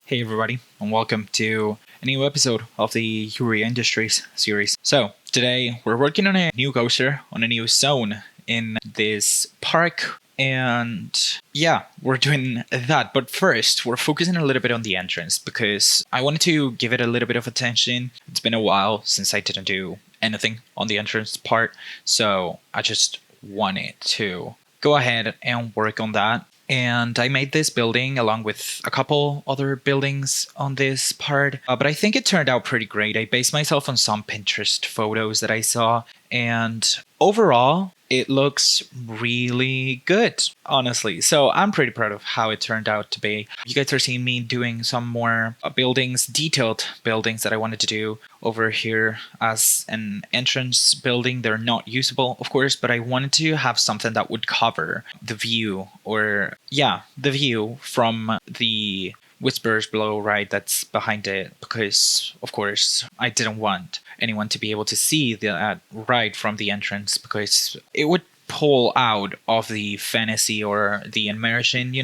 Hey everybody, and welcome to a new episode of the Euria Industries series. So, today we're working on a new coaster, on a new zone in this park, and yeah, we're doing that. But first, we're focusing a little bit on the entrance because I wanted to give it a little bit of attention. It's been a while since I didn't do anything on the entrance part, so I just wanted to go ahead and work on that. And I made this building along with a couple other buildings on this part, but I think it turned out pretty great. I based myself on some Pinterest photos that I saw, and overall, it looks really good, honestly. So I'm pretty proud of how it turned out to be. You guys are seeing me doing some more buildings, detailed buildings that I wanted to do over here as an entrance building. They're not usable, of course, but I wanted to have something that would cover the view, the view from the Whispers Below ride that's behind it, because of course I didn't want anyone to be able to see that ride from the entrance because it would pull out of the fantasy or the immersion,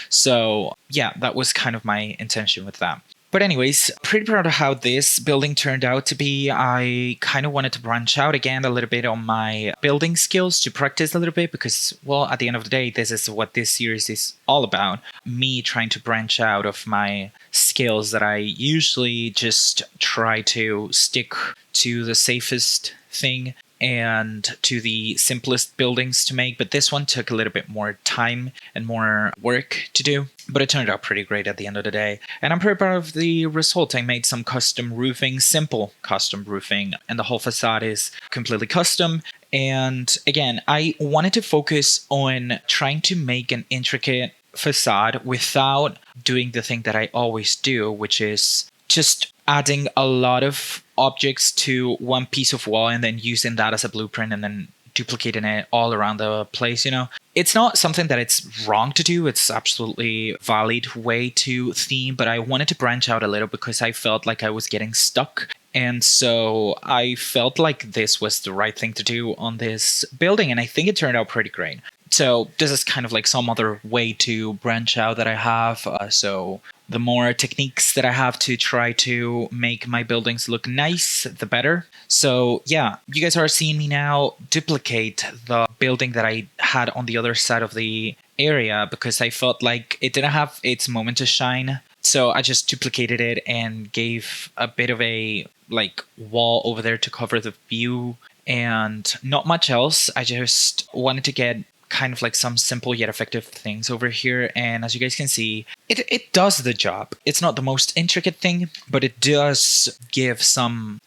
So yeah, that was kind of my intention with that. But anyways, pretty proud of how this building turned out to be. I kind of wanted to branch out again a little bit on my building skills to practice a little bit because, well, at the end of the day, this is what this series is all about. Me trying to branch out of my skills that I usually just try to stick to the safest thing and to the simplest buildings to make, but this one took a little bit more time and more work to do, but it turned out pretty great at the end of the day, and I'm pretty proud of the result. I made some custom roofing, simple custom roofing, and the whole facade is completely custom. And again, I wanted to focus on trying to make an intricate facade without doing the thing that I always do, which is just adding a lot of objects to one piece of wall and then using that as a blueprint and then duplicating it all around the place, It's not something that it's wrong to do. It's absolutely valid way to theme, but I wanted to branch out a little because I felt like I was getting stuck. And so I felt like this was the right thing to do on this building, and I think it turned out pretty great. So this is kind of like some other way to branch out that I have. So the more techniques that I have to try to make my buildings look nice, the better. So yeah, you guys are seeing me now duplicate the building that I had on the other side of the area because I felt like it didn't have its moment to shine. So I just duplicated it and gave a bit of a wall over there to cover the view and not much else. I just wanted to get kind of like some simple yet effective things over here, and as you guys can see, it does the job. It's not the most intricate thing, but it does give some,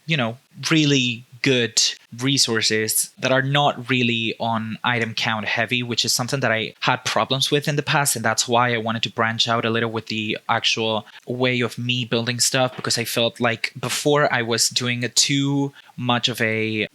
really good resources that are not really on item count heavy, which is something that I had problems with in the past, and that's why I wanted to branch out a little with the actual way of me building stuff, because I felt like before I was doing too much of a,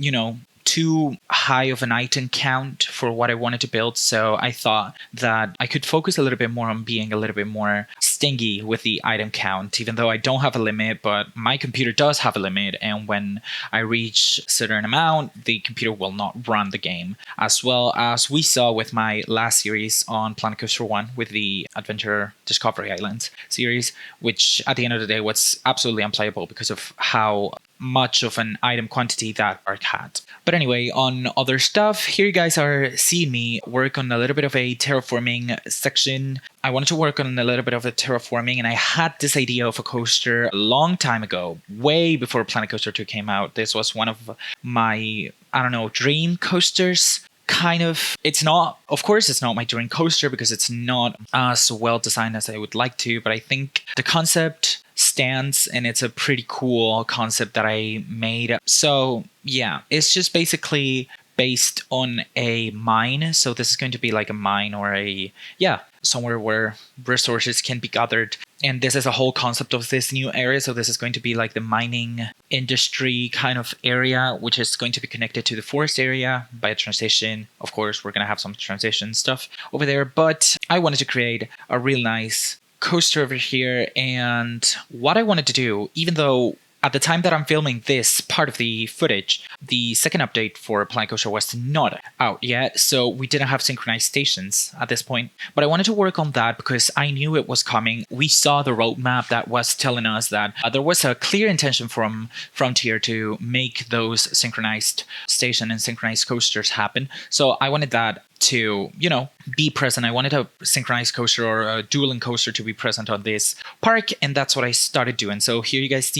too high of an item count for what I wanted to build. So I thought that I could focus a little bit more on being a little bit more stingy with the item count, even though I don't have a limit, but my computer does have a limit. And when I reach a certain amount, the computer will not run the game, as well as we saw with my last series on Planet Coaster 1 with the Adventure Discovery Islands series, which at the end of the day was absolutely unplayable because of how much of an item quantity that arc had. But anyway, on other stuff, here you guys are seeing me work on a little bit of a terraforming section. I wanted to work on a little bit of the terraforming, and I had this idea of a coaster a long time ago, way before Planet Coaster 2 came out. This was one of my, dream coasters. Kind of. It's not, of course, it's not my dream coaster because it's not as well designed as I would like to, but I think the concept stands and it's a pretty cool concept that I made. So yeah, it's just basically based on a mine. So this is going to be like a mine or somewhere where resources can be gathered. And this is a whole concept of this new area. So this is going to be like the mining industry kind of area, which is going to be connected to the forest area by a transition. Of course, we're going to have some transition stuff over there, but I wanted to create a real nice coaster over here. And what I wanted to do, even though at the time that I'm filming this part of the footage, the second update for Planet Coaster was not out yet, so we didn't have synchronized stations at this point. But I wanted to work on that because I knew it was coming. We saw the roadmap that was telling us that there was a clear intention from Frontier to make those synchronized station and synchronized coasters happen. So I wanted that to, be present. I wanted a synchronized coaster or a dueling coaster to be present on this park, and that's what I started doing. So here you guys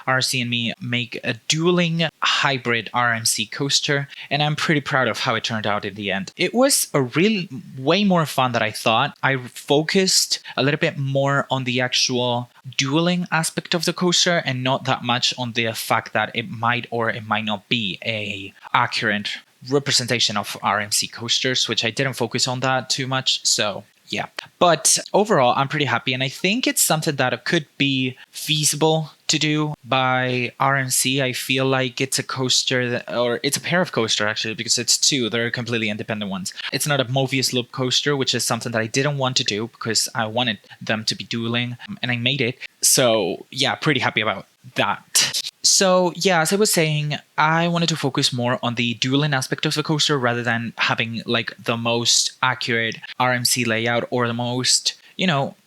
are seeing me make a dueling hybrid RMC coaster, and I'm pretty proud of how it turned out in the end. It was a really way more fun than I thought. I focused a little bit more on the actual dueling aspect of the coaster and not that much on the fact that it might or it might not be a accurate representation of RMC coasters, which I didn't focus on that too much. So yeah, but overall I'm pretty happy, and I think it's something that could be feasible to do by RMC. I feel like it's a coaster or it's a pair of coaster actually, because it's two. They're completely independent ones. It's not a Mobius loop coaster, which is something that I didn't want to do because I wanted them to be dueling, and I made it. So yeah, pretty happy about that. So yeah, as I was saying, I wanted to focus more on the dueling aspect of the coaster rather than having like the most accurate RMC layout or the most,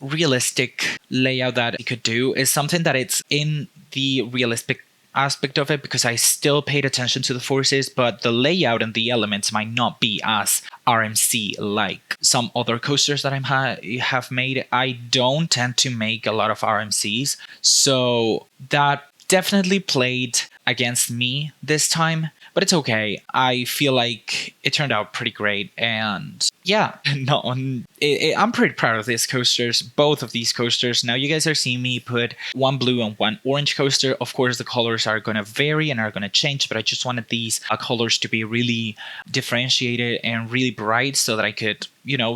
realistic layout that it could do. Is something that it's in the realistic aspect of it, because I still paid attention to the forces, but the layout and the elements might not be as RMC like some other coasters that I have made. I don't tend to make a lot of RMCs, so that definitely played against me this time, but it's okay. I feel like it turned out pretty great, and yeah, I'm pretty proud of these coasters, both of these coasters. Now you guys are seeing me put one blue and one orange coaster. Of course, the colors are going to vary and are going to change, but I just wanted these colors to be really differentiated and really bright so that I could,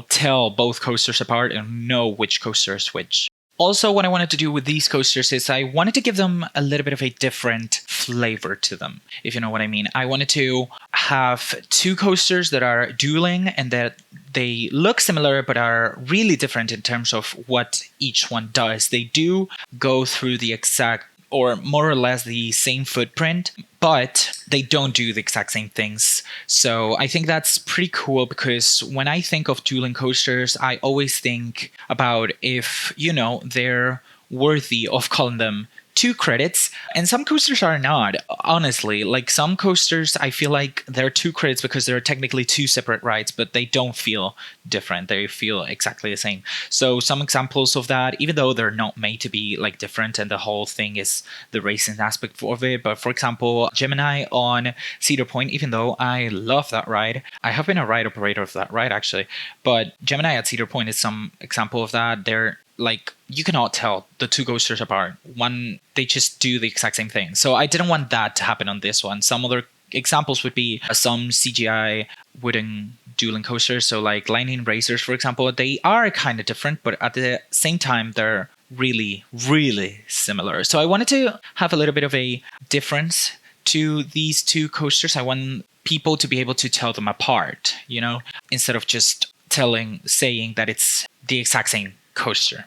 tell both coasters apart and know which coaster is which. Also, what I wanted to do with these coasters is I wanted to give them a little bit of a different flavor to them, if you know what I mean. I wanted to have two coasters that are dueling and that they look similar but are really different in terms of what each one does. They do go through the exact or more or less the same footprint, but they don't do the exact same things. So I think that's pretty cool, because when I think of dueling coasters, I always think about if, they're worthy of calling them 2 credits, and some coasters are not, honestly. Like some coasters, I feel like they're 2 credits because they're technically 2 separate rides, but they don't feel different. They feel exactly the same. So some examples of that, even though they're not made to be like different and the whole thing is the racing aspect of it. But for example, Gemini on Cedar Point, even though I love that ride, I have been a ride operator of that ride actually, but Gemini at Cedar Point is some example of that. They're like, you cannot tell the 2 coasters apart. One, they just do the exact same thing. So I didn't want that to happen on this one. Some other examples would be some CGI wooden dueling coasters. So like Lightning Racers, for example, they are kind of different, but at the same time, they're really, really similar. So I wanted to have a little bit of a difference to these 2 coasters. I want people to be able to tell them apart, instead of just saying that it's the exact same coaster.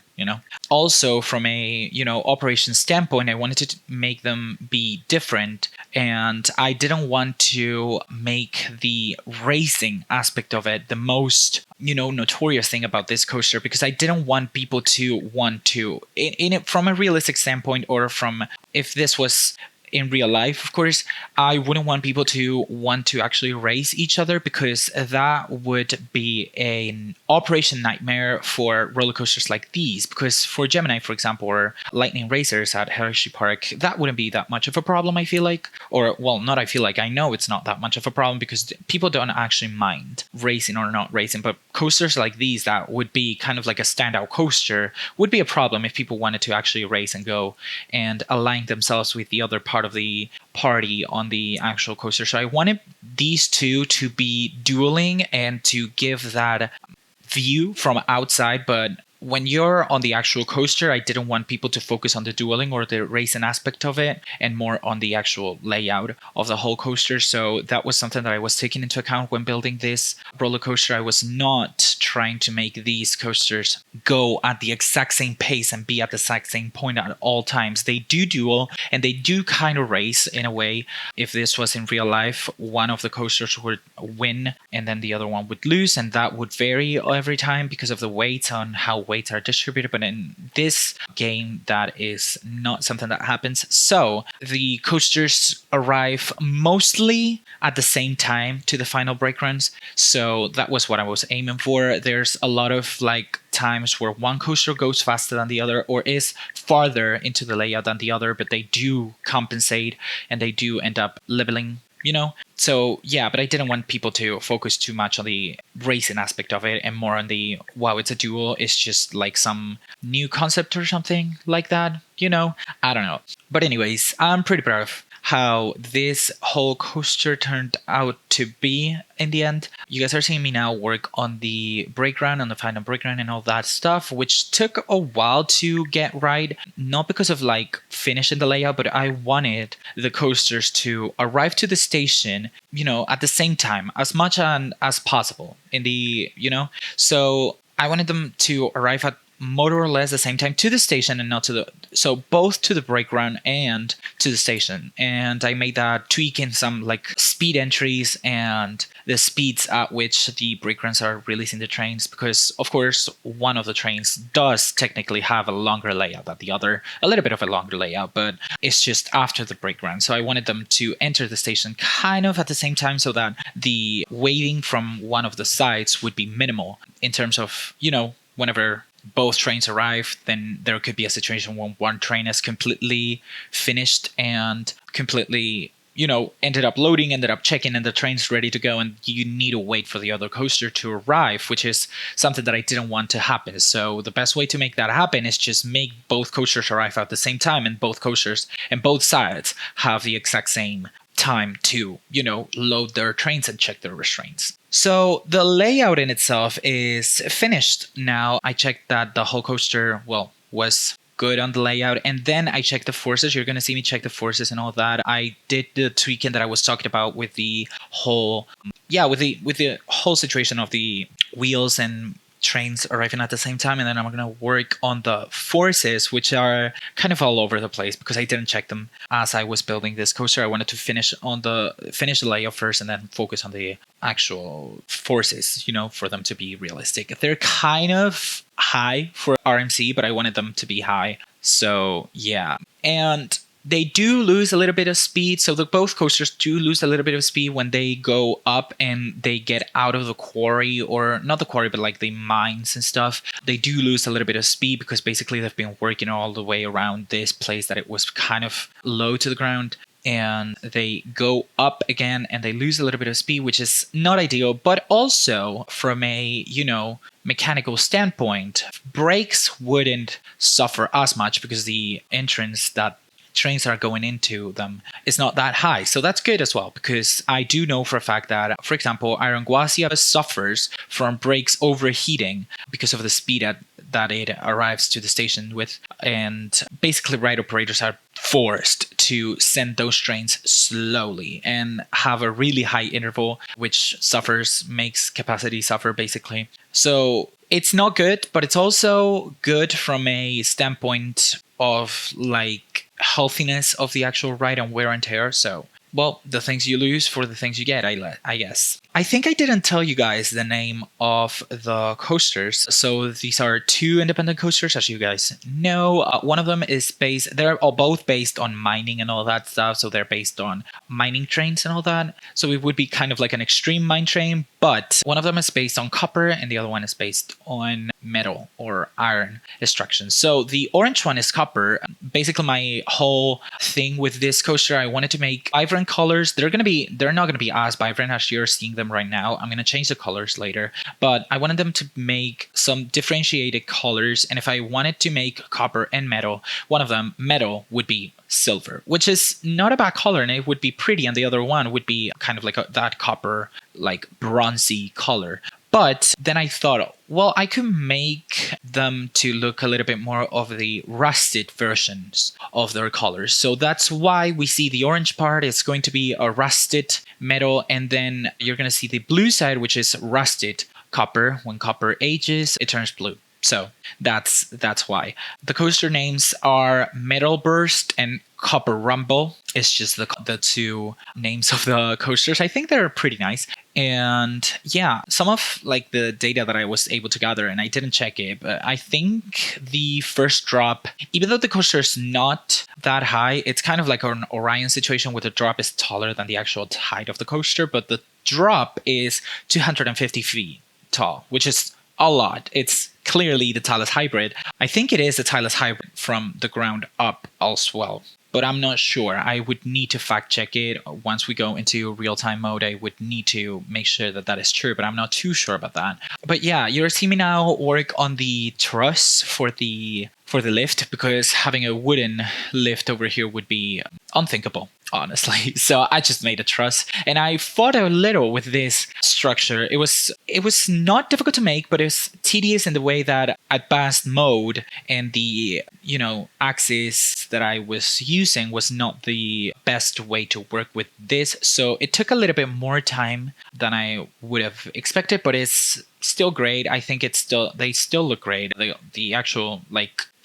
Also from a operation standpoint, I wanted to make them be different, and I didn't want to make the racing aspect of it the most notorious thing about this coaster, because I didn't want people to want to in it from a realistic standpoint, or from if this was in real life, of course, I wouldn't want people to want to actually race each other, because that would be an operation nightmare for roller coasters like these. Because for Gemini, for example, or Lightning Racers at Hershey Park, that wouldn't be that much of a problem, I feel like. Or, well, not I feel like, I know it's not that much of a problem, because people don't actually mind racing or not racing. But coasters like these that would be kind of like a standout coaster would be a problem if people wanted to actually race and go and align themselves with the other part of the party on the actual coaster. So I wanted these 2 to be dueling and to give that view from outside, but when you're on the actual coaster, I didn't want people to focus on the dueling or the racing aspect of it and more on the actual layout of the whole coaster. So that was something that I was taking into account when building this roller coaster. I was not trying to make these coasters go at the exact same pace and be at the exact same point at all times. They do duel and they do kind of race in a way. If this was in real life, one of the coasters would win and then the other one would lose, and that would vary every time because of the weights on how weights are distributed. But in this game, that is not something that happens. So the coasters arrive mostly at the same time to the final break runs. So that was what I was aiming for. There's a lot of like times where one coaster goes faster than the other or is farther into the layout than the other, but they do compensate and they do end up leveling, So yeah, but I didn't want people to focus too much on the racing aspect of it and more on the, wow, it's a duel. It's just like some new concept or something like that, I don't know. But anyways, I'm pretty proud of how this whole coaster turned out to be in the end. You guys are seeing me now work on the break run, on the final break run and all that stuff, which took a while to get right. Not because of like finishing the layout, but I wanted the coasters to arrive to the station, at the same time as much as possible in the, so I wanted them to arrive at more or less the same time to the station and not to the, so both to the break run and to the station. And I made that tweaking some like speed entries and the speeds at which the break runs are releasing the trains, because of course one of the trains does technically have a longer layout than the other, a little bit of a longer layout, but it's just after the break run. So I wanted them to enter the station kind of at the same time so that the waiting from one of the sides would be minimal in terms of, whenever both trains arrive, then there could be a situation when one train is completely finished and completely, ended up loading, ended up checking, and the train's ready to go, and you need to wait for the other coaster to arrive, which is something that I didn't want to happen. So the best way to make that happen is just make both coasters arrive at the same time, and both coasters and both sides have the exact same time to, load their trains and check their restraints. So the layout in itself is finished now. I checked that the whole coaster, was good on the layout, and then I checked the forces. You're going to see me check the forces and all that. I did the tweaking that I was talking about with the whole, with the whole situation of the wheels and trains arriving at the same time, and then I'm going to work on the forces, which are kind of all over the place because I didn't check them as I was building this coaster. I wanted to finish the layout first and then focus on the actual forces, for them to be realistic. They're kind of high for RMC, but I wanted them to be high. So yeah, and they do lose a little bit of speed. So both coasters do lose a little bit of speed when they go up and they get out of the quarry, or not the quarry, but like the mines and stuff. They do lose a little bit of speed because basically they've been working all the way around this place that it was kind of low to the ground. And they go up again and they lose a little bit of speed, which is not ideal. But also from a, mechanical standpoint, brakes wouldn't suffer as much because the entrance that trains are going into them is not that high. So that's good as well, because I do know for a fact that, for example, Iron Guasia suffers from brakes overheating because of the speed that it arrives to the station with. And basically ride operators are forced to send those trains slowly and have a really high interval, which makes capacity suffer basically. So it's not good, but it's also good from a standpoint of like healthiness of the actual ride and wear and tear. So, the things you lose for the things you get, I guess. I think I didn't tell you guys the name of the coasters. So these are two independent coasters, as you guys know. One of them is they're all both based on mining and all that stuff. So they're based on mining trains and all that. So it would be kind of like an extreme mine train, but one of them is based on copper and the other one is based on metal or iron extraction. So the orange one is copper. Basically my whole thing with this coaster, I wanted to make vibrant colors. They're not going to be as vibrant as you're seeing them right now. I'm going to change the colors later, but I wanted them to make some differentiated colors. And if I wanted to make copper and metal, one of them, metal, would be silver, which is not a bad color and it would be pretty. And the other one would be kind of like that copper, like bronzy color. But then I thought, well, I could make them to look a little bit more of the rusted versions of their colors. So that's why we see the orange part is going to be a rusted metal, and then you're going to see the blue side, which is rusted copper. When copper ages, it turns blue. So that's why. The coaster names are Metalburst and Copperumble. It's just the two names of the coasters. I think they're pretty nice. And yeah, some of like the data that I was able to gather, and I didn't check it, but I think the first drop, even though the coaster is not that high, it's kind of like an Orion situation where the drop is taller than the actual height of the coaster, but the drop is 250 feet tall, which is a lot. It's clearly the Talus Hybrid. I think it is the Talus Hybrid from the ground up as well, but I'm not sure. I would need to fact check it once we go into real-time mode. I would need to make sure that that is true, but I'm not too sure about that. But yeah, you're seeing me now work on the truss for the lift, because having a wooden lift over here would be unthinkable, honestly. So I just made a truss, and I fought a little with this structure. It was not difficult to make, but it was tedious in the way that advanced mode and the axis that I was using was not the best way to work with this. So it took a little bit more time than I would have expected, but it's still great. I think they still look great. The actual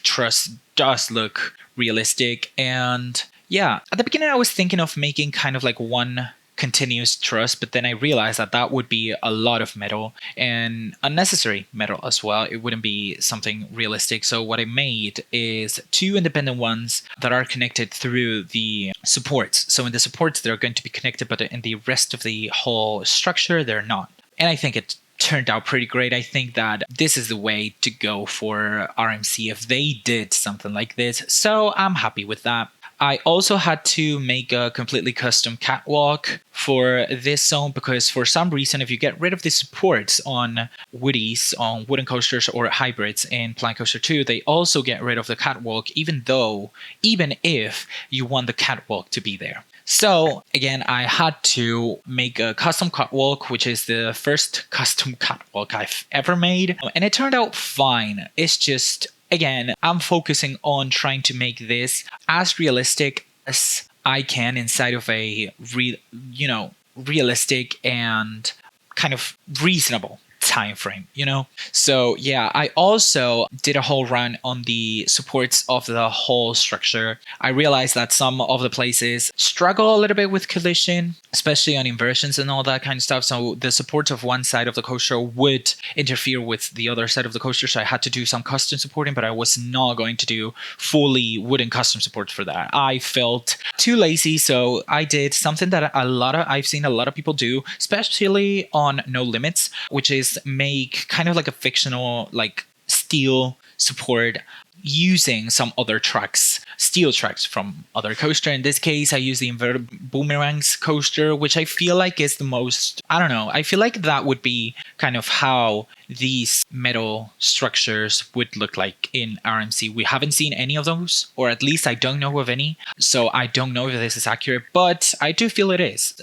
truss does look realistic. And yeah, at the beginning I was thinking of making kind of like one continuous truss, but then I realized that would be a lot of metal and unnecessary metal as well. It wouldn't be something realistic. So what I made is two independent ones that are connected through the supports. So in the supports they're going to be connected, but in the rest of the whole structure they're not. And I think it turned out pretty great. I think that this is the way to go for RMC if they did something like this. So I'm happy with that. I also had to make a completely custom catwalk for this zone, because for some reason, if you get rid of the supports on woodies, on wooden coasters or hybrids in Planet Coaster 2, they also get rid of the catwalk, even if you want the catwalk to be there. So again, I had to make a custom catwalk, which is the first custom catwalk I've ever made. And it turned out fine. It's just, again, I'm focusing on trying to make this as realistic as I can inside of a realistic and kind of reasonable time frame, So yeah, I also did a whole run on the supports of the whole structure. I realized that some of the places struggle a little bit with collision, especially on inversions and all that kind of stuff. So the supports of one side of the coaster would interfere with the other side of the coaster. So I had to do some custom supporting, but I was not going to do fully wooden custom supports for that. I felt too lazy, so I did something that I've seen a lot of people do, especially on No Limits, which is make kind of like a fictional steel support using some other steel tracks from other coaster. In this case, I use the inverted boomerangs coaster, which I feel like is the most, I feel like that would be kind of how these metal structures would look like in RMC. We haven't seen any of those, or at least I don't know of any. So I don't know if this is accurate, but I do feel it is.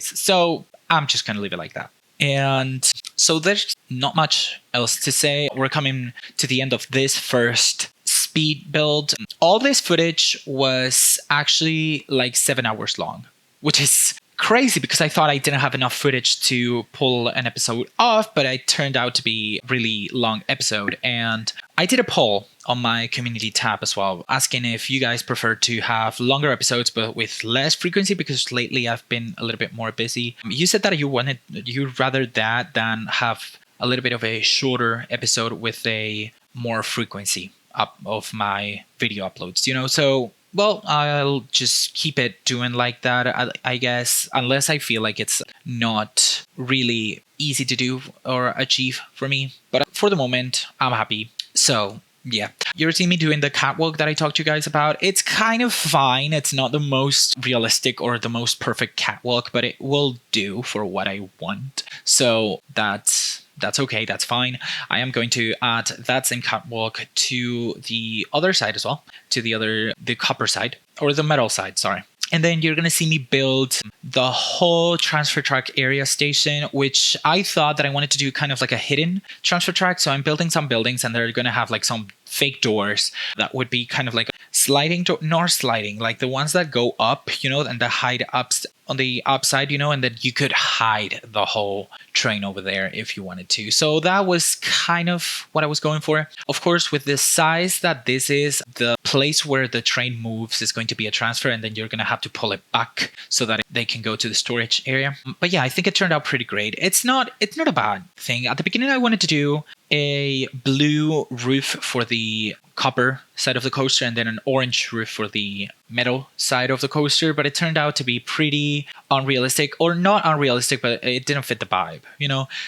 So I'm just going to leave it like that. And so there's not much else to say. We're coming to the end of this first speed build. All this footage was actually 7 hours long, which is crazy because I thought I didn't have enough footage to pull an episode off, but it turned out to be a really long episode. And I did a poll on my community tab as well, asking if you guys prefer to have longer episodes but with less frequency, because lately I've been a little bit more busy. You said that you'd rather that than have a little bit of a shorter episode with a more frequency up of my video uploads, so well, I'll just keep it doing like that, I guess, unless I feel like it's not really easy to do or achieve for me. But for the moment, I'm happy. So yeah, you're seeing me doing the catwalk that I talked to you guys about. It's kind of fine. It's not the most realistic or the most perfect catwalk, but it will do for what I want. So that's okay. That's fine. I am going to add that same catwalk to the other side as well, to the copper side, or the metal side, sorry. And then you're going to see me build the whole transfer track area station, which I thought that I wanted to do kind of like a hidden transfer track. So I'm building some buildings and they're going to have like some fake doors that would be kind of like sliding door, not sliding, like the ones that go up, and that hide up on the upside, and then you could hide the whole train over there if you wanted to. So that was kind of what I was going for. Of course, with the size that this is, the place where the train moves is going to be a transfer, and then you're going to have to pull it back so that they can go to the storage area. But yeah, I think it turned out pretty great. It's not a bad thing. At the beginning, I wanted to do a blue roof for the copper side of the coaster and then an orange roof for the metal side of the coaster, but it turned out to be pretty unrealistic, or not unrealistic, but it didn't fit the vibe,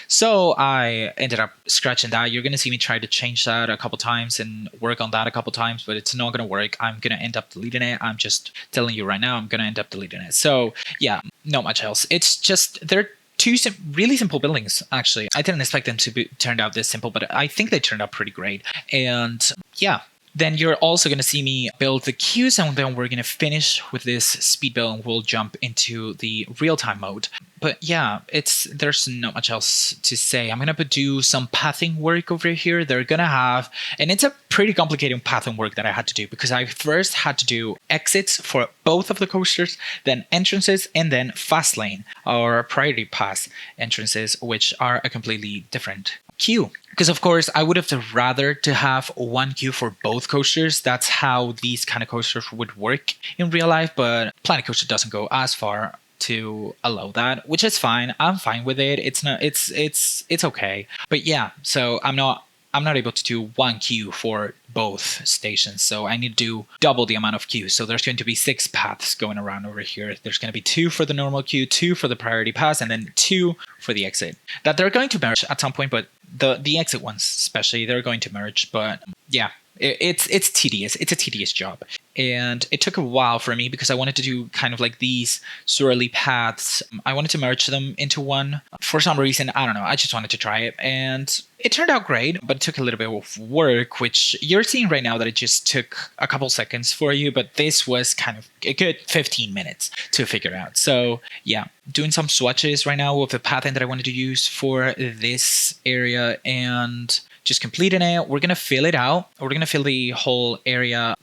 So I ended up scratching that. You're going to see me try to change that a couple times and work on that a couple times, but it's not going to work. I'm going to end up deleting it. I'm just telling you right now, I'm going to end up deleting it. So yeah, not much else. It's just, they're two really simple buildings, actually. I didn't expect them to turn out this simple, but I think they turned out pretty great. And yeah, then you're also going to see me build the queues, and then we're going to finish with this speed build and we'll jump into the real-time mode. But yeah, there's not much else to say. I'm going to do some pathing work over here. They're going to have, and it's a pretty complicated pathing work that I had to do because I first had to do exits for both of the coasters, then entrances, and then fast lane or priority pass entrances, which are a completely different queue. Because of course, I would have rather to have one queue for both coasters. That's how these kind of coasters would work in real life, but Planet Coaster doesn't go as far to allow that, which is fine. I'm fine with it. It's okay. But yeah, so I'm not able to do one queue for both stations. So I need to do double the amount of queues. So there's going to be 6 paths going around over here. There's going to be 2 for the normal queue, 2 for the priority pass, and then 2 for the exit. That they're going to merge at some point, but the exit ones especially, they're going to merge. But yeah, it's tedious. It's a tedious job. And it took a while for me because I wanted to do kind of like these swirly paths. I wanted to merge them into one. For some reason, I don't know. I just wanted to try it. And it turned out great, but it took a little bit of work, which you're seeing right now that it just took a couple seconds for you. But this was kind of a good 15 minutes to figure out. So yeah, doing some swatches right now with the pathing that I wanted to use for this area and just completing it. We're going to fill it out. We're going to fill the whole area,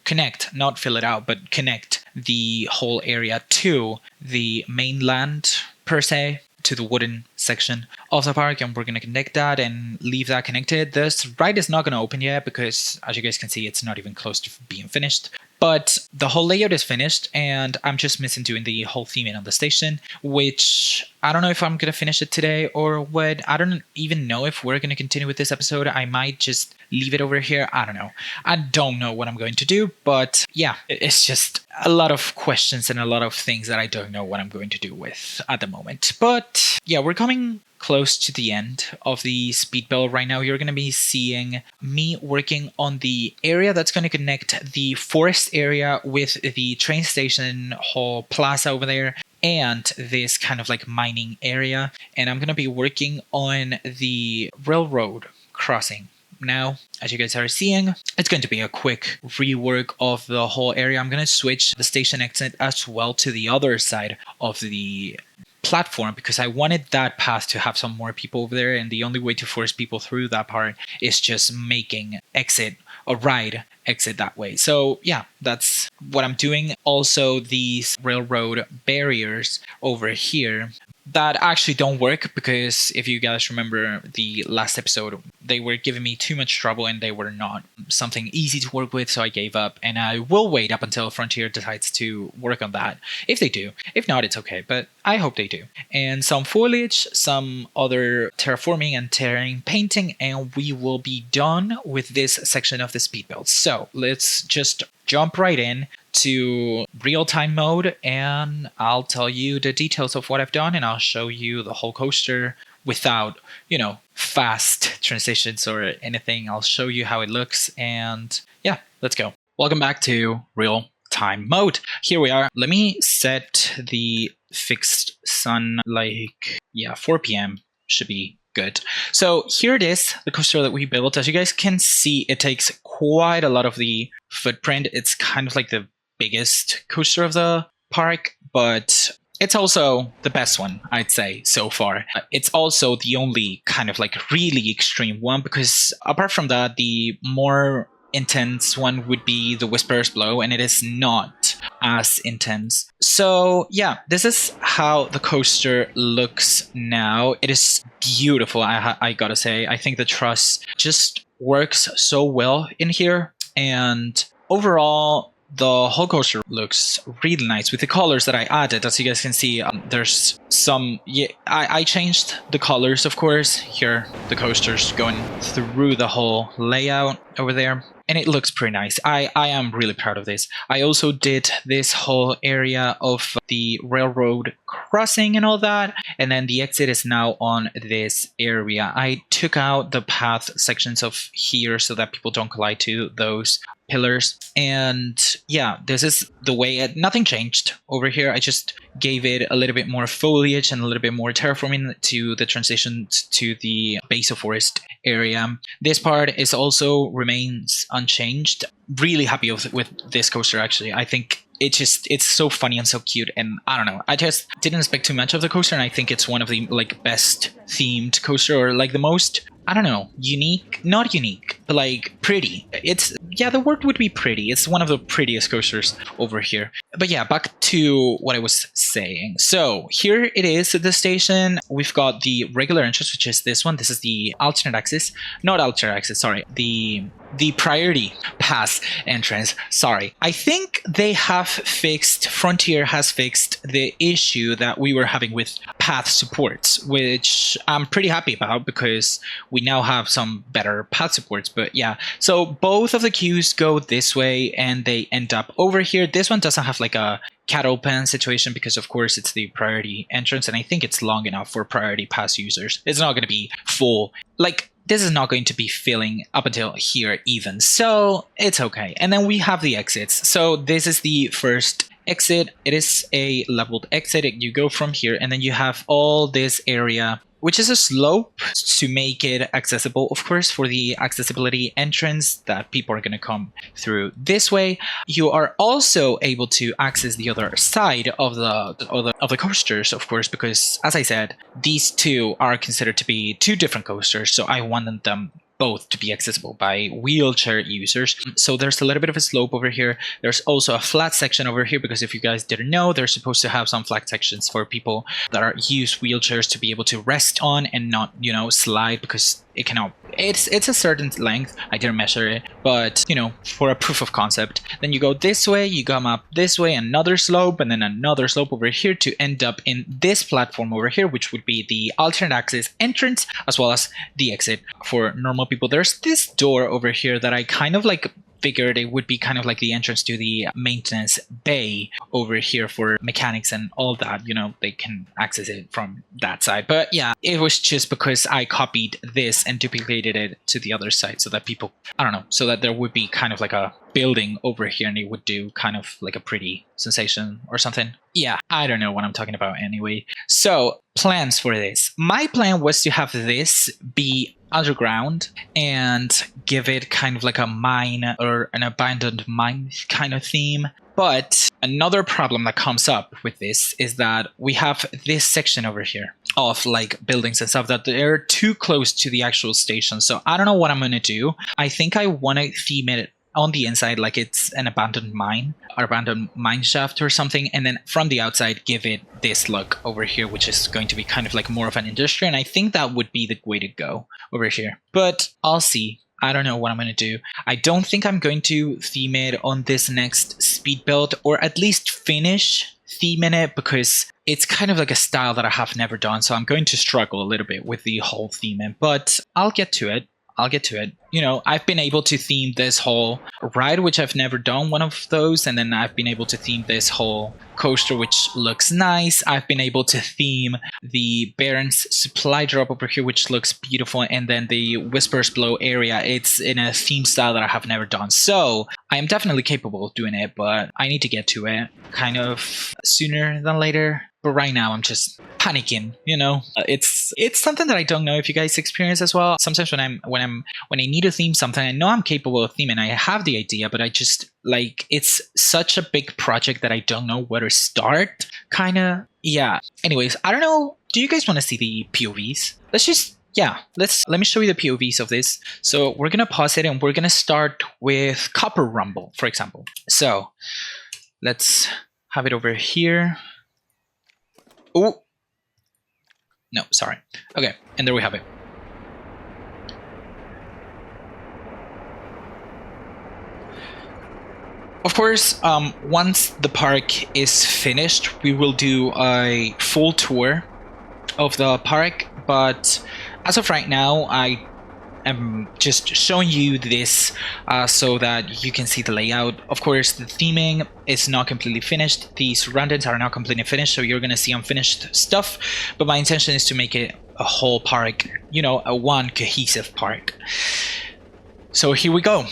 not fill it out, but connect the whole area to the mainland per se, to the wooden section of the park, and we're going to connect that and leave that connected. This ride is not going to open yet because, as you guys can see, it's not even close to being finished. But the whole layout is finished, and I'm just missing doing the whole theming on the station, which I don't know if I'm going to finish it today or what. I don't even know if we're going to continue with this episode. I might just leave it over here. I don't know. I don't know what I'm going to do, but yeah, it's just a lot of questions and a lot of things that I don't know what I'm going to do with at the moment. But yeah, we're coming close to the end of the speed build right now. You're going to be seeing me working on the area that's going to connect the forest area with the train station hall plaza over there and this kind of like mining area. And I'm going to be working on the railroad crossing. Now, as you guys are seeing, it's going to be a quick rework of the whole area. I'm going to switch the station exit as well to the other side of the platform because I wanted that path to have some more people over there, and the only way to force people through that part is just making ride exit that way. So yeah, that's what I'm doing. Also, these railroad barriers over here that actually don't work because if you guys remember the last episode, they were giving me too much trouble and they were not something easy to work with, so I gave up, and I will wait up until Frontier decides to work on that. If they do. If not, it's okay, but I hope they do. And some foliage, some other terraforming and terrain painting, and we will be done with this section of the speed build. So let's just jump right in to real-time mode, and I'll tell you the details of what I've done, and I'll show you the whole coaster without, fast transitions or anything. I'll show you how it looks, and yeah, let's go. Welcome back to real-time mode. Here we are. Let me set the fixed sun 4 p.m. should be good. So here it is, the coaster that we built. As you guys can see, it takes quite a lot of the footprint. It's kind of like the biggest coaster of the park, but it's also the best one, I'd say, so far. It's also the only kind of like really extreme one, because apart from that, the more intense one would be the Whisperer's Blow, and it is not as intense. So yeah, this is how the coaster looks now. It is beautiful, I gotta say. I think the truss just works so well in here, and overall the whole coaster looks really nice with the colors that I added. As you guys can see, there's some, I changed the colors, of course. Here the coaster's going through the whole layout over there, and it looks pretty nice. I am really proud of this. I also did this whole area of the railroad crossing and all that, and then the exit is now on this area. I took out the path sections of here so that people don't collide to those pillars, and yeah, this is the way nothing changed over here. I just gave it a little bit more foliage and a little bit more terraforming to the transition to the base of forest area. This part is also remains unchanged. Really happy with this coaster, actually. I think it's so funny and so cute, and I don't know, I just didn't expect too much of the coaster, and I think it's one of the like best themed coaster, or like the most, I don't know, unique, not unique, but like pretty. It's, yeah, the word would be pretty. It's one of the prettiest coasters over here. But yeah, back to what I was saying. So here it is at the station. We've got the regular entrance, which is this one. This is the alternate access, not alternate access, sorry, the priority pass entrance. Sorry, I think they have fixed, Frontier has fixed the issue that we were having with path supports, which I'm pretty happy about, because we now have some better path supports. But yeah, so both of the queues go this way and they end up over here. This one doesn't have like a cattle pen situation, because of course it's the priority entrance, and I think it's long enough for priority pass users. It's not going to be full, like this is not going to be filling up until here even, so it's okay. And then we have the exits. So this is the first exit. It is a leveled exit. You go from here, and then you have all this area, which is a slope to make it accessible, of course, for the accessibility entrance that people are going to come through this way. You are also able to access the other side of the coasters, of course, because as I said, these two are considered to be two different coasters, so I wanted them both to be accessible by wheelchair users. So there's a little bit of a slope over here. There's also a flat section over here, because if you guys didn't know, they're supposed to have some flat sections for people that use wheelchairs to be able to rest on and not, you know, slide, because it cannot, it's a certain length. I didn't measure it, but you know, for a proof of concept. Then you go this way, you come up this way, another slope, and then another slope over here to end up in this platform over here, which would be the alternate access entrance, as well as the exit for normal people. There's this door over here that I kind of like figured it would be kind of like the entrance to the maintenance bay over here for mechanics and all that, you know, they can access it from that side. But yeah, it was just because I copied this and duplicated it to the other side, so that people, I don't know, so that there would be kind of like a building over here, and it would do kind of like a pretty sensation or something. Yeah, I don't know what I'm talking about anyway. So plans for this. My plan was to have this be underground and give it kind of like a mine or an abandoned mine kind of theme. But another problem that comes up with this is that we have this section over here of like buildings and stuff that they're too close to the actual station. So I don't know what I'm going to do. I think I want to theme it on the inside like it's an abandoned mine or abandoned mine shaft or something, and then from the outside give it this look over here, which is going to be kind of like more of an industry, and I think that would be the way to go over here. But I'll see. I don't know what I'm going to do. I don't think I'm going to theme it on this next speed build, or at least finish theming it, because it's kind of like a style that I have never done, so I'm going to struggle a little bit with the whole theming, but I'll get to it. You know, I've been able to theme this whole ride, which I've never done one of those, and then I've been able to theme this whole coaster, which looks nice. I've been able to theme the Baron's supply drop over here, which looks beautiful, and then the Whisperer's Blow area, it's in a theme style that I have never done. So I am definitely capable of doing it, but I need to get to it kind of sooner than later. But right now I'm just panicking, you know. It's something that I don't know if you guys experience as well. Sometimes when I need to theme something, I know I'm capable of theming. I have the idea, but I just like it's such a big project that I don't know where to start. Kinda. Yeah. Anyways, I don't know. Do you guys want to see the POVs? Let me show you the POVs of this. So we're gonna pause it and we're gonna start with Copperumble, for example. So let's have it over here. Oh, no, sorry. Okay, and there we have it. Of course, once the park is finished, we will do a full tour of the park, but as of right now, I am just showing you this so that you can see the layout. Of course, the theming is not completely finished. These rundowns are not completely finished, so you're going to see unfinished stuff, but my intention is to make it a whole park, you know, a one cohesive park. So here we go.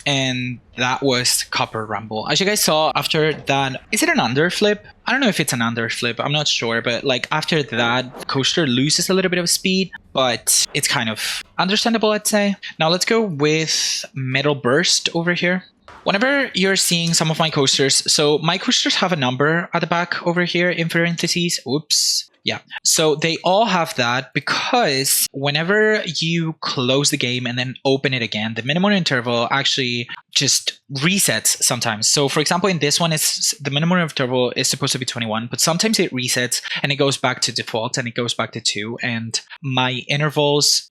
And that was Copperumble. As you guys saw, after that, is it an underflip? I don't know if it's an underflip, I'm not sure, but like after that, coaster loses a little bit of speed, but it's kind of understandable, I'd say. Now let's go with Metalburst over here. Whenever you're seeing some of my coasters, so my coasters have a number at the back over here in parentheses. Oops. Yeah, so they all have that because whenever you close the game and then open it again, the minimum interval actually just resets sometimes. So for example, in this one, it's the minimum interval is supposed to be 21, but sometimes it resets and it goes back to default and it goes back to 2. And my intervals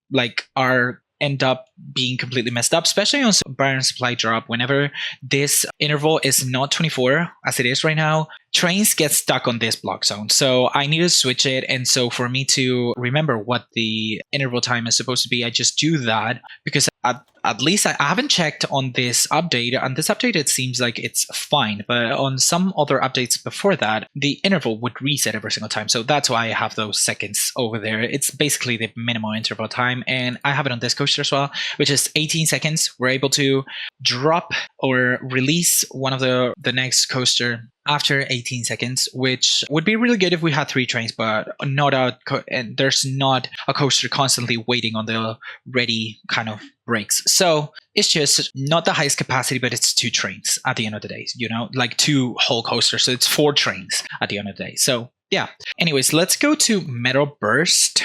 end up being completely messed up, especially on Baron Supply Drop. Whenever this interval is not 24, as it is right now, trains get stuck on this block zone. So I need to switch it. And so for me to remember what the interval time is supposed to be, I just do that because at least I haven't checked on this update. On this update, it seems like it's fine. But on some other updates before that, the interval would reset every single time. So that's why I have those seconds over there. It's basically the minimum interval time. And I have it on this coaster as well, which is 18 seconds. We're able to drop or release one of the next coaster after 18 seconds, which would be really good if we had 3 trains, but and there's not a coaster constantly waiting on the ready kind of breaks. So it's just not the highest capacity, but it's 2 trains at the end of the day, you know, like 2 whole coasters. So it's 4 trains at the end of the day. So yeah. Anyways, let's go to Metalburst.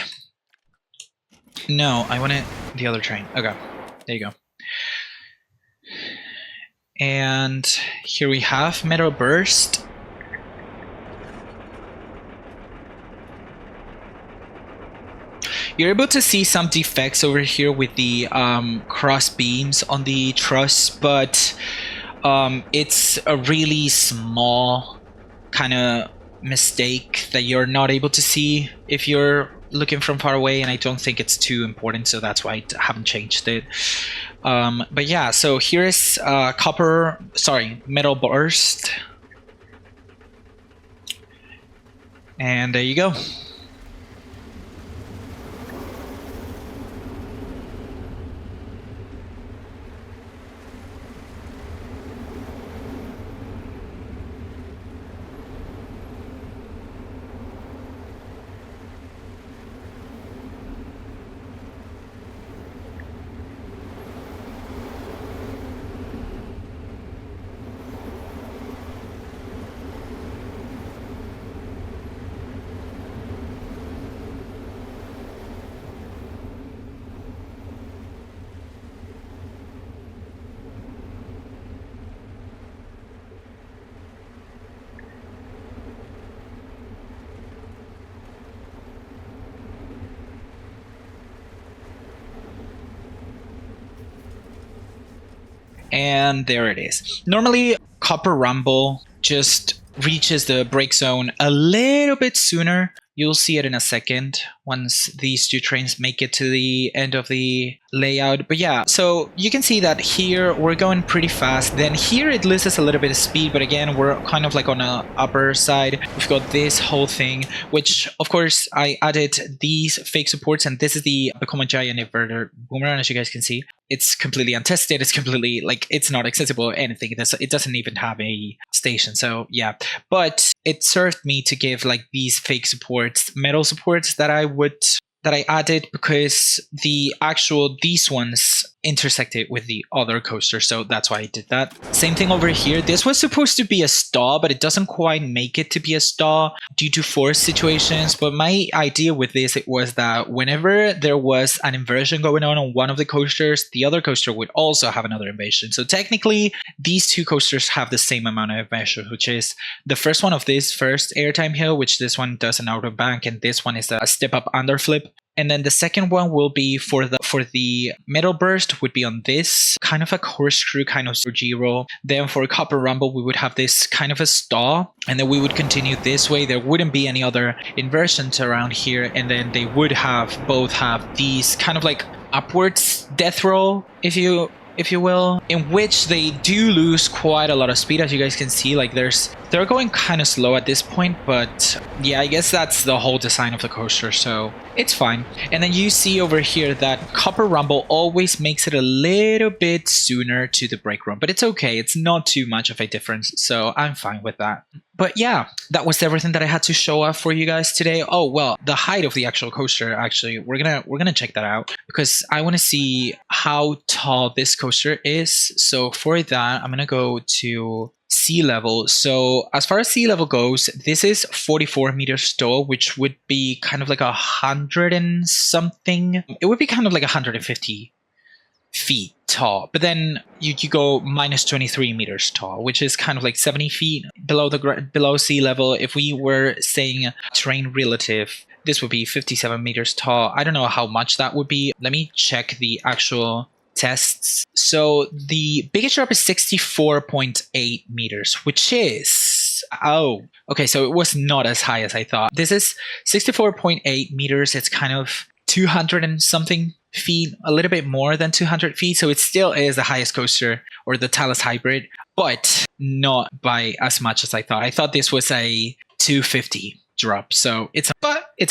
No, I wanted the other train. Okay, there you go. And here we have Metalburst. You're able to see some defects over here with the cross beams on the truss, but it's a really small kind of mistake that you're not able to see if you're looking from far away, and I don't think it's too important, so that's why I haven't changed it. But yeah, so here is Metalburst. And there you go. And there it is. Normally, Copperumble just reaches the break zone a little bit sooner. You'll see it in a second once these two trains make it to the end of the layout. But yeah, so you can see that here we're going pretty fast. Then here it loses a little bit of speed, but again, we're kind of like on the upper side. We've got this whole thing, which of course I added these fake supports, and this is the Become a Giant Inverter Boomerang, as you guys can see. It's completely untested. It's completely like, it's not accessible or anything. It doesn't even have a station. So yeah, but it served me to give like these fake supports, metal supports that I added, because these ones intersected with the other coaster, so that's why I did that. Same thing over here. This was supposed to be a stall, but it doesn't quite make it to be a stall due to force situations. But my idea with this, it was that whenever there was an inversion going on one of the coasters, the other coaster would also have another inversion. So technically, these two coasters have the same amount of inversion, which is the first one of this first airtime hill, which this one does an outer bank, and this one is a step up underflip. And then the second one will be for the Metalburst would be on this kind of a corkscrew kind of G-roll. Then for Copperumble, we would have this kind of a stall, and then we would continue this way. There wouldn't be any other inversions around here, and then they would both have these kind of like upwards death roll, if you will, in which they do lose quite a lot of speed, as you guys can see. Like they're going kind of slow at this point, but yeah, I guess that's the whole design of the coaster, so it's fine. And then you see over here that Copperumble always makes it a little bit sooner to the break room, but it's okay. It's not too much of a difference, so I'm fine with that. But yeah, that was everything that I had to show off for you guys today. Oh, well, the height of the actual coaster, actually, we're gonna check that out, because I want to see how tall this coaster is. So for that, I'm gonna go to sea level. So as far as sea level goes, this is 44 meters tall, which would be kind of like 100 and something. It would be kind of like 150 feet tall, but then you go minus 23 meters tall, which is kind of like 70 feet below sea level. If we were saying terrain relative, this would be 57 meters tall. I don't know how much that would be. Let me check the actual tests. So the biggest drop is 64.8 meters, which is, oh, okay, so it was not as high as I thought. This is 64.8 meters. It's kind of 200 and something feet, a little bit more than 200 feet. So it still is the highest coaster, or the Talus Hybrid, but not by as much as I thought. I thought this was a 250 drop, so it's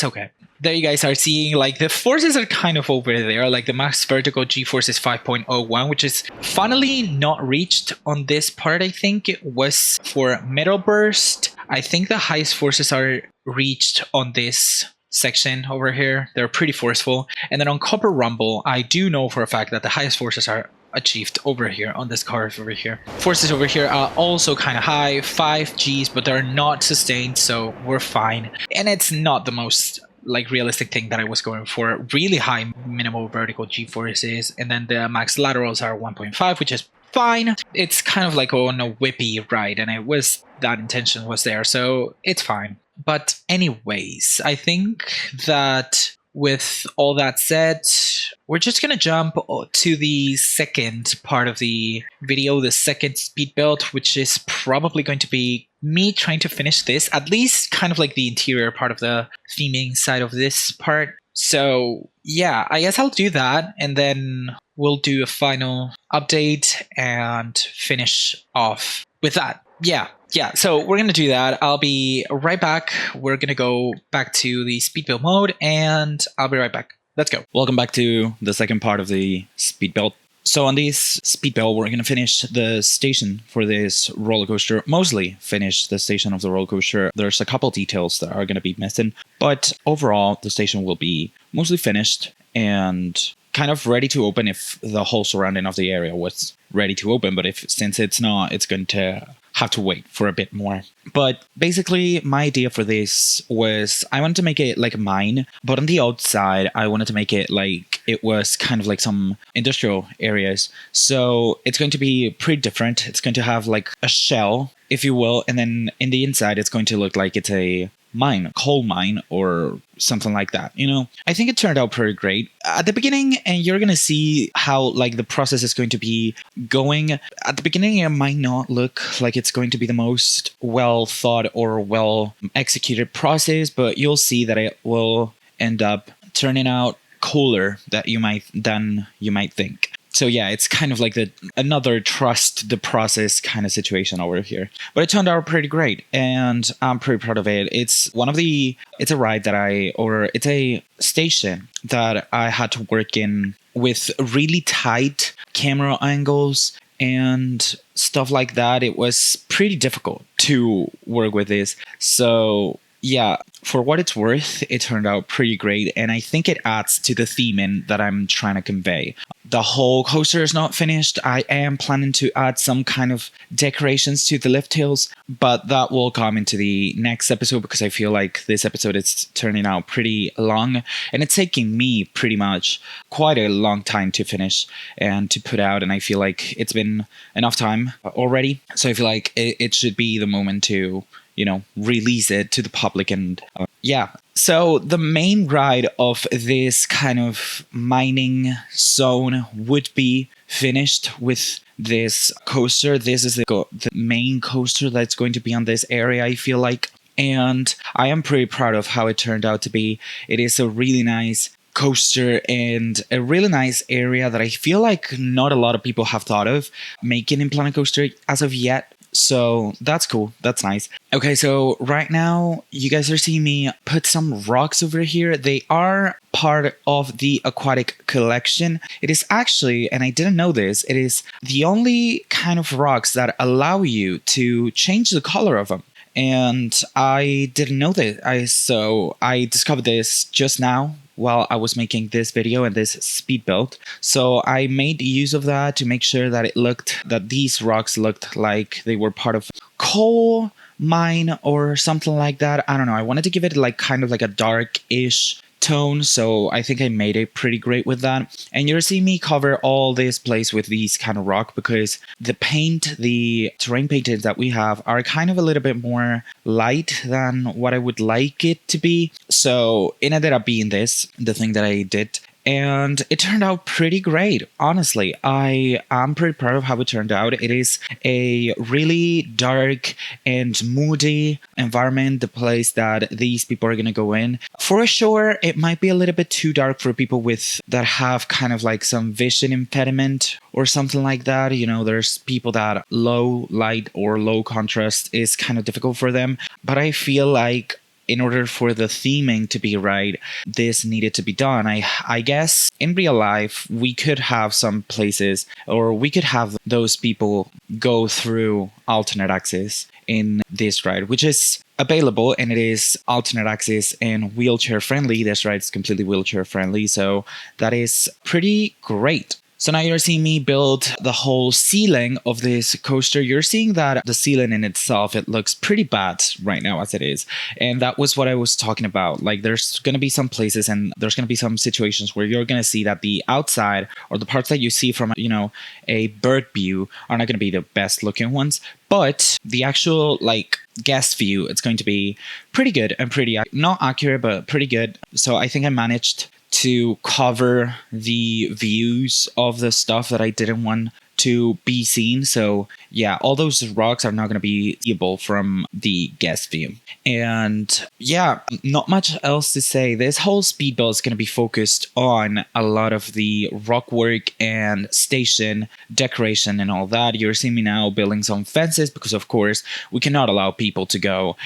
okay. There you guys are seeing, like, the forces are kind of over there. Like the max vertical G-force is 5.01, which is finally not reached on this part. I think it was for Metalburst. I think the highest forces are reached on this section over here. They're pretty forceful. And then on Copperumble, I do know for a fact that the highest forces are achieved over here on this curve over here. Forces over here are also kind of high, 5 Gs, but they're not sustained, so we're fine. And it's not the most like realistic thing that I was going for. Really high minimal vertical G-forces, and then the max laterals are 1.5, which is fine. It's kind of like on a whippy ride, and that intention was there, so it's fine. But anyways, I think that with all that said, we're just gonna jump to the second part of the video, the second speed build, which is probably going to be me trying to finish this, at least kind of like the interior part of the theming side of this part. So yeah, I guess I'll do that, and then we'll do a final update and finish off with that. Yeah, so we're going to do that. I'll be right back. We're going to go back to the speed build mode, and I'll be right back. Let's go. Welcome back to the second part of the speed build. So on this speed build, we're going to finish the station for this roller coaster. Mostly finish the station of the roller coaster. There's a couple details that are going to be missing, but overall, the station will be mostly finished and kind of ready to open if the whole surrounding of the area was ready to open. But since it's not, it's going to have to wait for a bit more. But basically, my idea for this was I wanted to make it like mine, but on the outside, I wanted to make it like it was kind of like some industrial areas. So it's going to be pretty different. It's going to have like a shell, if you will, and then in the inside, it's going to look like it's a coal mine or something like that. I think it turned out pretty great at the beginning, and you're gonna see how like the process is going to be going. At the beginning, it might not look like it's going to be the most well thought or well executed process, but you'll see that it will end up turning out cooler than you might think. So yeah, it's kind of like another trust the process kind of situation over here. But it turned out pretty great, and I'm pretty proud of it. It's a ride it's a station that I had to work in with really tight camera angles and stuff like that. It was pretty difficult to work with this. So yeah, for what it's worth, it turned out pretty great, and I think it adds to the theming that I'm trying to convey. The whole coaster is not finished. I am planning to add some kind of decorations to the lift hills, but that will come into the next episode because I feel like this episode is turning out pretty long, and it's taking me pretty much quite a long time to finish and to put out, and I feel like it's been enough time already. So I feel like it should be the moment to release it to the public. And yeah, so the main ride of this kind of mining zone would be finished with this coaster. This is the main coaster that's going to be on this area, I feel like, and I am pretty proud of how it turned out to be. It is a really nice coaster and a really nice area that I feel like not a lot of people have thought of making in Planet Coaster as of yet. So that's cool. That's nice. Okay, so right now you guys are seeing me put some rocks over here. They are part of the aquatic collection. It is actually, and I didn't know this, it is the only kind of rocks that allow you to change the color of them. And I didn't know that. So I discovered this just now while I was making this video and this speed build. So I made use of that to make sure that that these rocks looked like they were part of coal mine or something like that. I don't know. I wanted to give it like kind of like a dark-ish tone, so I think I made it pretty great with that. And you're seeing me cover all this place with these kind of rock because the terrain paintings that we have are kind of a little bit more light than what I would like it to be. So it ended up being the thing that I did. And it turned out pretty great. Honestly, I am pretty proud of how it turned out. It is a really dark and moody environment, the place that these people are going to go in. For sure, it might be a little bit too dark for people that have kind of like some vision impediment or something like that. There's people that low light or low contrast is kind of difficult for them. But I feel like in order for the theming to be right, this needed to be done. I guess in real life, we could have some places, or we could have those people go through alternate axis in this ride, which is available, and it is alternate axis and wheelchair friendly. This ride is completely wheelchair friendly, so that is pretty great. So now you're seeing me build the whole ceiling of this coaster. You're seeing that the ceiling in itself, it looks pretty bad right now as it is. And that was what I was talking about. Like there's going to be some places and there's going to be some situations where you're going to see that the outside or the parts that you see from, a bird view are not going to be the best looking ones. But the actual guest view, it's going to be pretty good and pretty, not accurate, but pretty good. So I think I managed to cover the views of the stuff that I didn't want to be seen. So yeah, all those rocks are not going to be seeable from the guest view. And yeah, not much else to say. This whole speed build is going to be focused on a lot of the rock work and station decoration and all that. You're seeing me now building some fences because of course we cannot allow people to go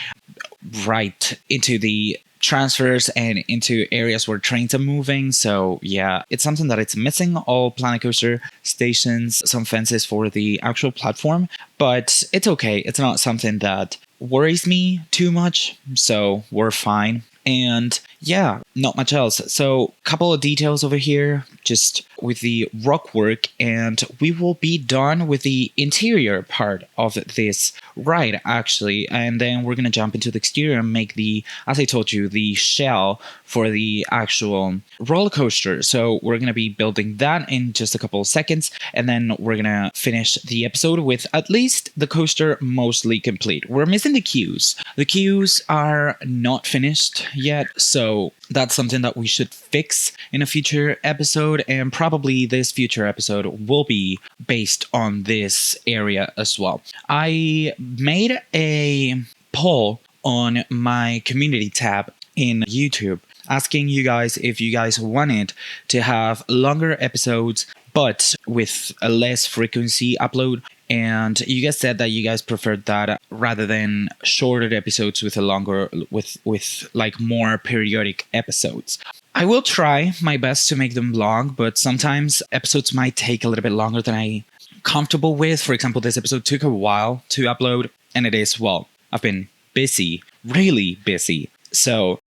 right into the transfers and into areas where trains are moving. So yeah, it's something that it's missing. All Planet Coaster stations, some fences for the actual platform, but it's okay. It's not something that worries me too much, so we're fine. And yeah, not much else. So a couple of details over here, just with the rock work, and we will be done with the interior part of this ride, actually. And then we're going to jump into the exterior and make the, as I told you, the shell for the actual roller coaster. So we're going to be building that in just a couple of seconds, and then we're going to finish the episode with at least the coaster mostly complete. We're missing the queues. The queues are not finished yet, so that's something that we should fix in a future episode, and probably this future episode will be based on this area as well. I made a poll on my community tab in YouTube asking you guys if you guys wanted to have longer episodes but with a less frequency upload. And you guys said that you guys preferred that rather than shorter episodes with a longer, with like more periodic episodes. I will try my best to make them long, but sometimes episodes might take a little bit longer than I'm comfortable with. For example, this episode took a while to upload, and it is, well, I've been busy, really busy. So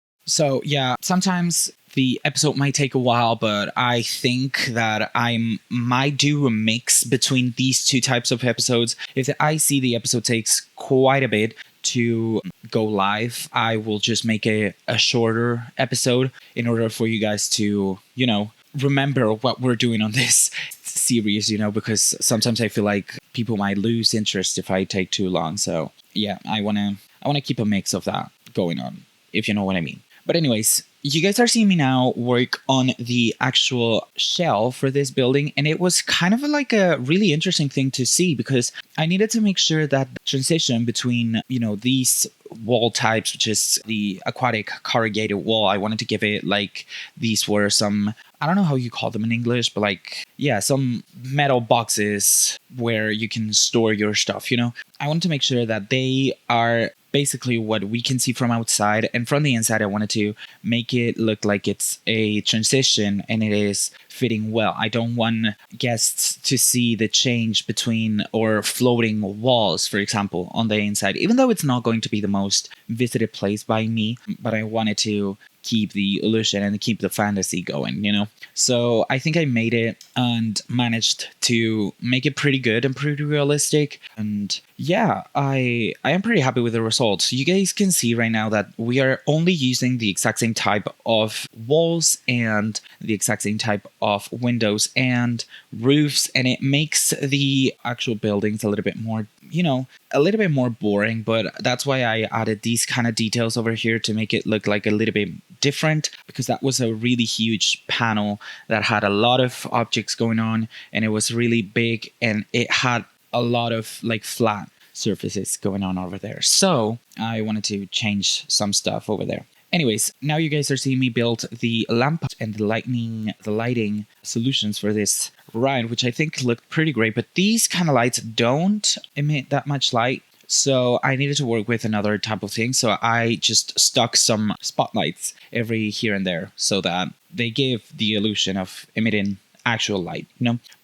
yeah, sometimes the episode might take a while, but I think that I might do a mix between these two types of episodes. If I see the episode takes quite a bit to go live, I will just make a shorter episode in order for you guys to, remember what we're doing on this series, because sometimes I feel like people might lose interest if I take too long. So yeah, I wanna keep a mix of that going on, if you know what I mean. But anyways, you guys are seeing me now work on the actual shell for this building, and it was kind of like a really interesting thing to see because I needed to make sure that the transition between, these wall types, which is the aquatic corrugated wall, I wanted to give it like these were some, I don't know how you call them in English, but like, yeah, some metal boxes where you can store your stuff, I wanted to make sure that they are basically what we can see from outside, and from the inside I wanted to make it look like it's a transition and it is fitting well. I don't want guests to see the change between or floating walls, for example, on the inside, even though it's not going to be the most visited place by me, but I wanted to keep the illusion and keep the fantasy going, So I think I made it and managed to make it pretty good and pretty realistic. And yeah, I am pretty happy with the results. You guys can see right now that we are only using the exact same type of walls and the exact same type of windows and roofs, and it makes the actual buildings a little bit more, a little bit more boring, but that's why I added these kind of details over here to make it look like a little bit different, because that was a really huge panel that had a lot of objects going on, and it was really big, and it had a lot of like flat surfaces going on over there. So I wanted to change some stuff over there. Anyways, now you guys are seeing me build the lamp and the lighting solutions for this ride, which I think looked pretty great, but these kind of lights don't emit that much light. So I needed to work with another type of thing. So I just stuck some spotlights every here and there so that they give the illusion of emitting actual light,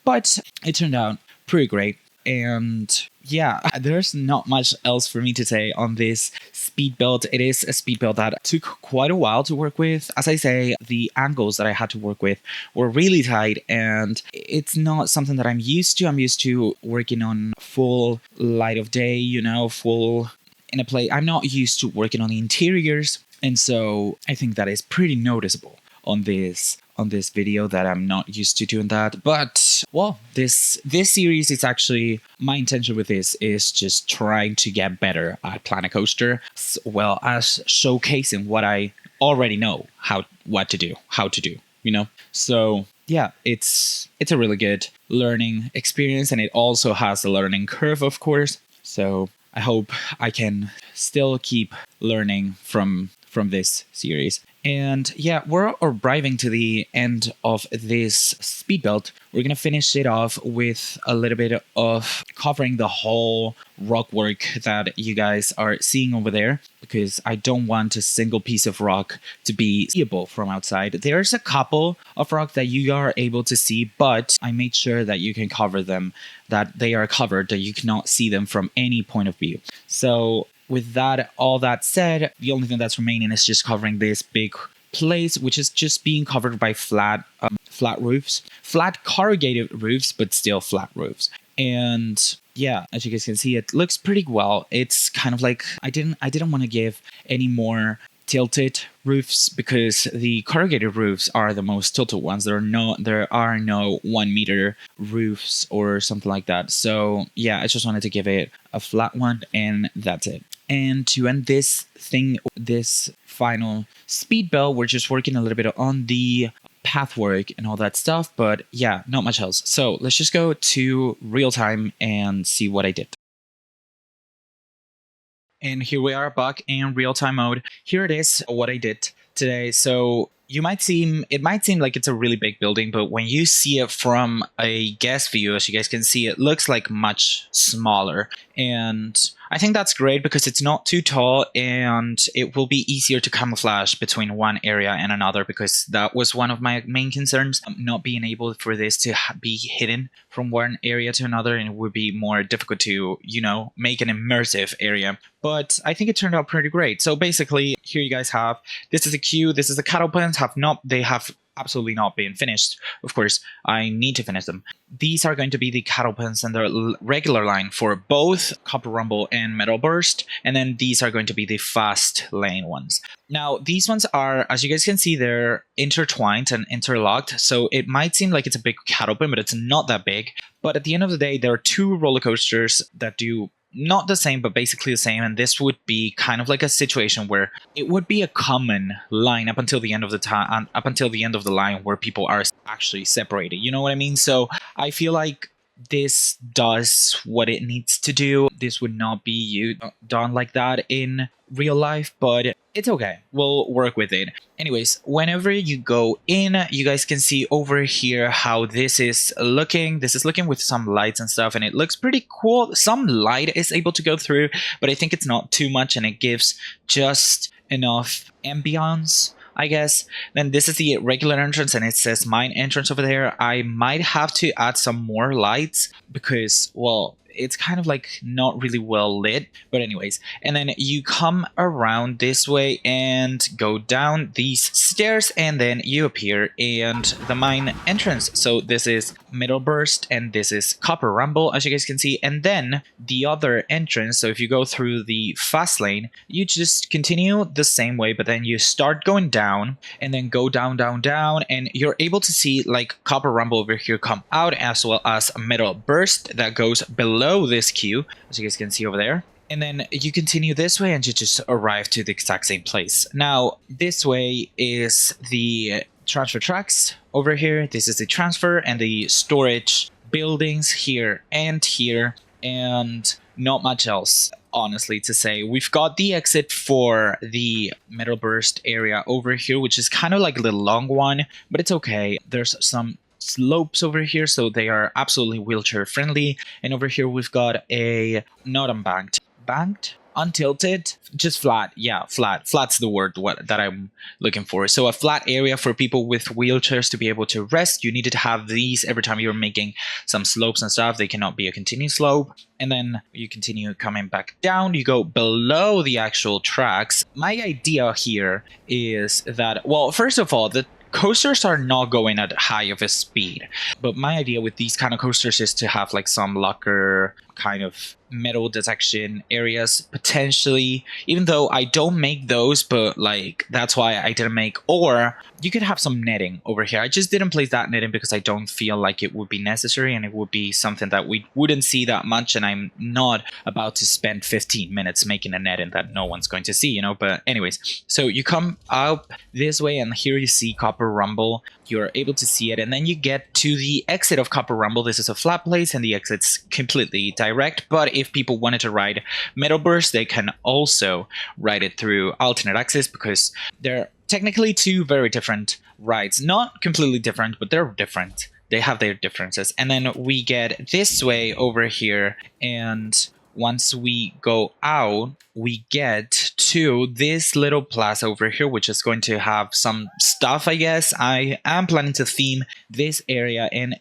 But it turned out pretty great. And yeah, there's not much else for me to say on this speed build. It is a speed build that took quite a while to work with. As I say, the angles that I had to work with were really tight, and it's not something that I'm used to. I'm used to working on full light of day, full in a play. I'm not used to working on the interiors, and so I think that is pretty noticeable on this video that I'm not used to doing that. But well, this series is actually, my intention with this is just trying to get better at Planet Coaster, as well as showcasing what I already know how to do. So yeah, it's a really good learning experience, and it also has a learning curve, of course. So I hope I can still keep learning from this series. And yeah, we're arriving to the end of this speed build. We're going to finish it off with a little bit of covering the whole rock work that you guys are seeing over there, because I don't want a single piece of rock to be seeable from outside. There's a couple of rock that you are able to see, but I made sure that you can cover them, that they are covered, that you cannot see them from any point of view. So with that, all that said, the only thing that's remaining is just covering this big place, which is just being covered by flat flat roofs, flat corrugated roofs, but still flat roofs. And yeah, as you guys can see, it looks pretty well. It's kind of like I didn't want to give any more tilted roofs because the corrugated roofs are the most tilted ones. There are no 1 meter roofs or something like that. So yeah, I just wanted to give it a flat one, and that's it. And to end this thing, this final speed build, we're just working a little bit on the path work and all that stuff, but yeah, not much else. So let's just go to real time and see what I did. And here we are back in real-time mode. Here it is, what I did today. So it might seem like it's a really big building, but when you see it from a guest view, as you guys can see, it looks like much smaller. And I think that's great because it's not too tall and it will be easier to camouflage between one area and another, because that was one of my main concerns, not being able for this to be hidden from one area to another, and it would be more difficult to, make an immersive area. But I think it turned out pretty great. So basically, here you guys have, this is a queue, this is the cattle pens, they have absolutely not been finished. Of course, I need to finish them. These are going to be the cattle pens and the regular line for both Copperumble and Metalburst, and then these are going to be the fast lane ones. Now, these ones are, as you guys can see, they're intertwined and interlocked, so it might seem like it's a big cattle pen, but it's not that big. But at the end of the day, there are 2 roller coasters that do not the same, but basically the same, and this would be kind of like a situation where it would be a common line up until the end of the line where people are actually separated. You know what I mean? So I feel like this does what it needs to do. This would not be done like that in real life, but it's okay. We'll work with it. Anyways, whenever you go in, you guys can see over here how this is looking. This is looking with some lights and stuff, and it looks pretty cool. Some light is able to go through, but I think it's not too much, and it gives just enough ambiance, I guess. Then this is the regular entrance, and it says mine entrance over there. I might have to add some more lights because, well, it's kind of like not really well lit, but anyways. And then you come around this way and go down these stairs, and then you appear in the mine entrance. So this is Metalburst and this is Copperumble, as you guys can see. And then the other entrance, so if you go through the fast lane, you just continue the same way, but then you start going down and then go down, down, down, and you're able to see like Copperumble over here come out, as well as Metalburst that goes below this queue, as you guys can see over there. And then you continue this way and you just arrive to the exact same place. Now, this way is the transfer tracks over here. This is the transfer and the storage buildings here, and not much else, honestly, to say. We've got the exit for the Metalburst area over here, which is kind of like a little long one, but it's okay. There's some slopes over here, so they are absolutely wheelchair friendly. And over here we've got a not banked, untilted, just flat. Yeah, flat's the word that I'm looking for. So a flat area for people with wheelchairs to be able to rest. You needed to have these every time you're making some slopes and stuff. They cannot be a continuous slope. And then you continue coming back down. You go below the actual tracks. My idea here is that, well, first of all, the coasters are not going at high of a speed, but my idea with these kind of coasters is to have like some locker kind of metal detection areas potentially, even though I don't make those, but like that's why I didn't make. Or you could have some netting over here. I just didn't place that netting because I don't feel like it would be necessary, and it would be something that we wouldn't see that much, and I'm not about to spend 15 minutes making a netting that no one's going to see, but anyways. So you come up this way, and here you see Copperumble. You're able to see it, and then you get to the exit of Copperumble. This is a flat place, and the exit's completely direct, but if people wanted to ride Metalburst, they can also ride it through alternate axis, because they're technically 2 very different rides. Not completely different, but they're different. They have their differences. And then we get this way over here, and once we go out, we get to this little plaza over here, which is going to have some stuff, I guess. I am planning to theme this area and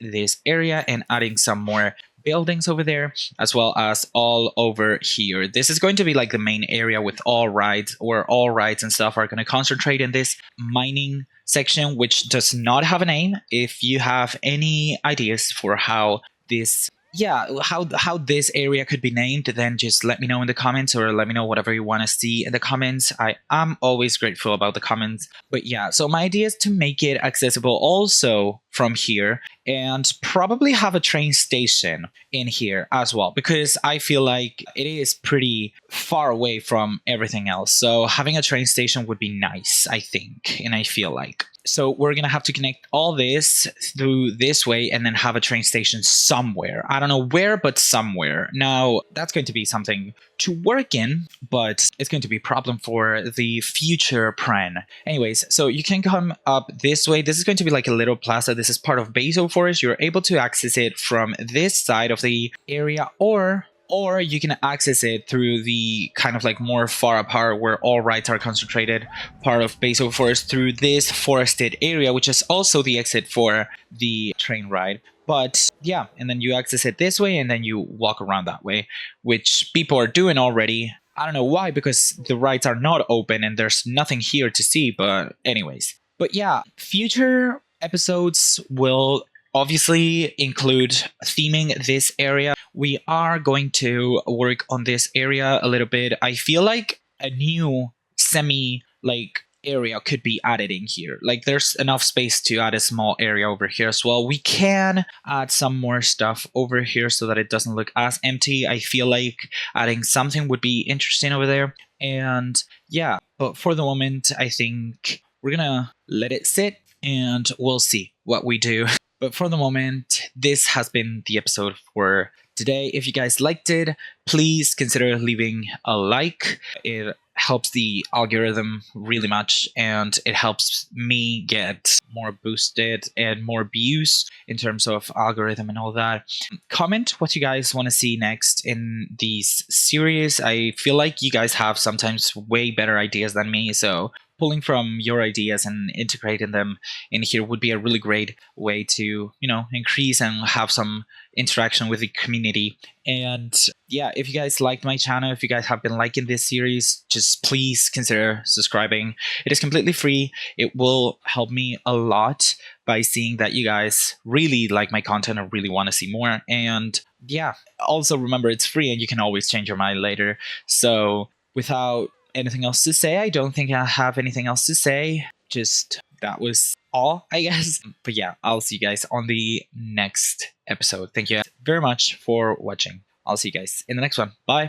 adding some more buildings over there, as well as all over here. This is going to be like the main area with all rides, or all rides and stuff are going to concentrate in this mining section, which does not have a name. If you have any ideas for how this how this area could be named, then just let me know in the comments, or let me know whatever you want to see in the comments. I am always grateful about the comments. But yeah, so my idea is to make it accessible also from here, and probably have a train station in here as well, because I feel like it is pretty far away from everything else. So having a train station would be nice, I think, and I feel like. So we're going to have to connect all this through this way, and then have a train station somewhere. I don't know where, but somewhere. Now, that's going to be something to work in, but it's going to be a problem for the future plan. Anyways, so you can come up this way. This is going to be like a little plaza. This is part of Basil Forest. You're able to access it from this side of the area, or you can access it through the kind of like more far apart where all rides are concentrated part of Basil Forest, through this forested area, which is also the exit for the train ride. But yeah, and then you access it this way, and then you walk around that way, which people are doing already. I don't know why, because the rides are not open and there's nothing here to see, but anyways. But yeah, future episodes will obviously include theming this area. We are going to work on this area a little bit. I feel like a new area could be added in here. Like, there's enough space to add a small area over here as well. We can add some more stuff over here so that it doesn't look as empty. I feel like adding something would be interesting over there. And yeah, but for the moment, I think we're gonna let it sit and we'll see what we do. But for the moment, this has been the episode for today. If you guys liked it, please consider leaving a like. It helps the algorithm really much, and it helps me get more boosted and more views in terms of algorithm and all that. Comment what you guys want to see next in these series. I feel like you guys have sometimes way better ideas than me, so pulling from your ideas and integrating them in here would be a really great way to, increase and have some interaction with the community. And yeah, if you guys liked my channel, if you guys have been liking this series, just please consider subscribing. It is completely free. It will help me a lot by seeing that you guys really like my content and really want to see more. And yeah, also remember, it's free and you can always change your mind later. So without anything else to say, I don't think I have anything else to say. Just that was all, I guess. But yeah, I'll see you guys on the next episode. Thank you very much for watching. I'll see you guys in the next one. Bye.